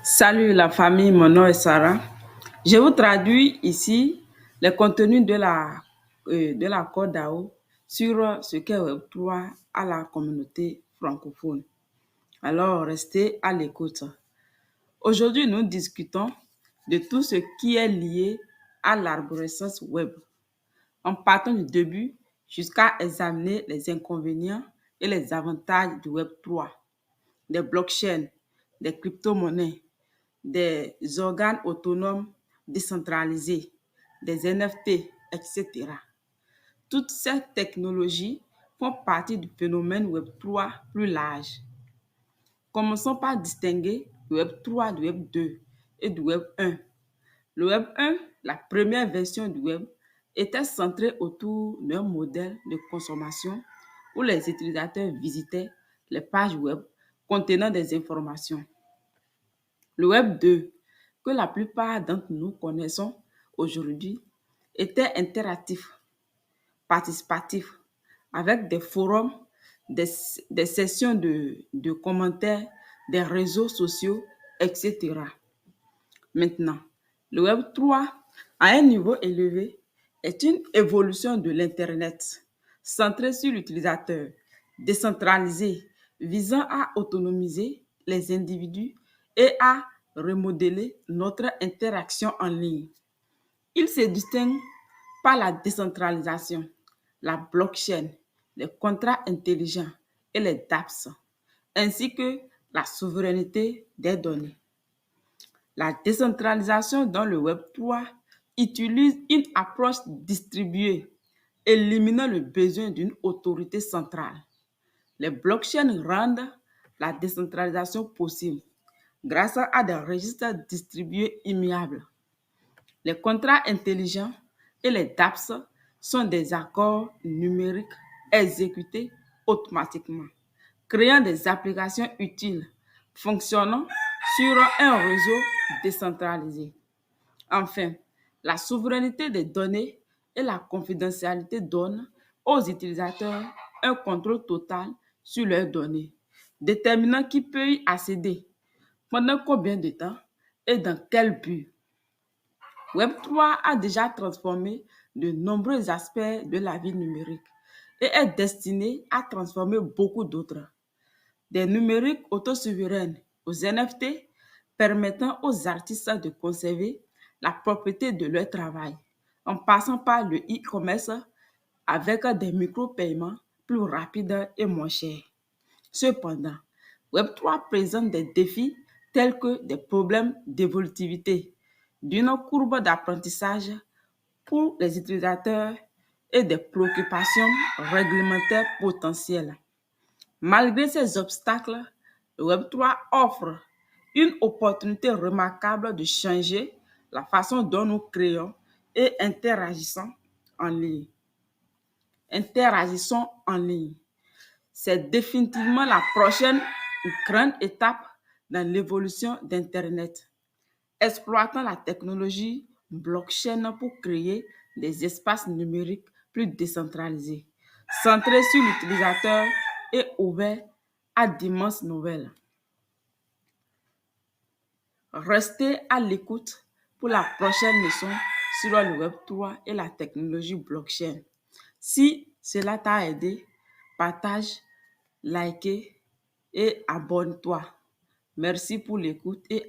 Salut la famille, mon nom est Sarah. Je vous traduis ici les contenus de la Côte d'Ao sur ce qu'est Web3 à la communauté francophone. Alors, restez à l'écoute. Aujourd'hui, nous discutons de tout ce qui est lié à l'arborescence web, en partant du début jusqu'à examiner les inconvénients et les avantages du Web3, des blockchains, des crypto-monnaies, des organes autonomes décentralisés, des NFT, etc. Toutes ces technologies font partie du phénomène Web3 plus large. Commençons par distinguer le Web3 du Web2 et du Web1. Le Web1, la première version du Web, était centrée autour d'un modèle de consommation où les utilisateurs visitaient les pages web contenant des informations. Le Web 2, que la plupart d'entre nous connaissons aujourd'hui, était interactif, participatif, avec des forums, des sessions de commentaires, des réseaux sociaux, etc. Maintenant, le Web 3, à un niveau élevé, est une évolution de l'Internet, centrée sur l'utilisateur, décentralisée, visant à autonomiser les individus et à remodeler notre interaction en ligne. Il se distingue par la décentralisation, la blockchain, les contrats intelligents et les dApps, ainsi que la souveraineté des données. La décentralisation dans le Web3 utilise une approche distribuée, éliminant le besoin d'une autorité centrale. Les blockchains rendent la décentralisation possible grâce à des registres distribués immuables. Les contrats intelligents et les dApps sont des accords numériques exécutés automatiquement, créant des applications utiles fonctionnant sur un réseau décentralisé. Enfin, la souveraineté des données et la confidentialité donnent aux utilisateurs un contrôle total sur leurs données, déterminant qui peut y accéder, pendant combien de temps et dans quel but. Web3 a déjà transformé de nombreux aspects de la vie numérique et est destiné à transformer beaucoup d'autres. Des numériques autosouverains aux NFT permettant aux artistes de conserver la propriété de leur travail, en passant par le e-commerce avec des micro-paiements plus rapides et moins chers. Cependant, Web3 présente des défis tels que des problèmes d'évolutivité, d'une courbe d'apprentissage pour les utilisateurs et des préoccupations réglementaires potentielles. Malgré ces obstacles, le Web3 offre une opportunité remarquable de changer la façon dont nous créons et en ligne. Interagissons en ligne. C'est définitivement la prochaine grande étape dans l'évolution d'Internet, exploitant la technologie blockchain pour créer des espaces numériques plus décentralisés, centrés sur l'utilisateur et ouverts à d'immenses nouvelles. Restez à l'écoute pour la prochaine leçon sur le Web3 et la technologie blockchain. Si cela t'a aidé, partage, like et abonne-toi. Merci pour l'écoute et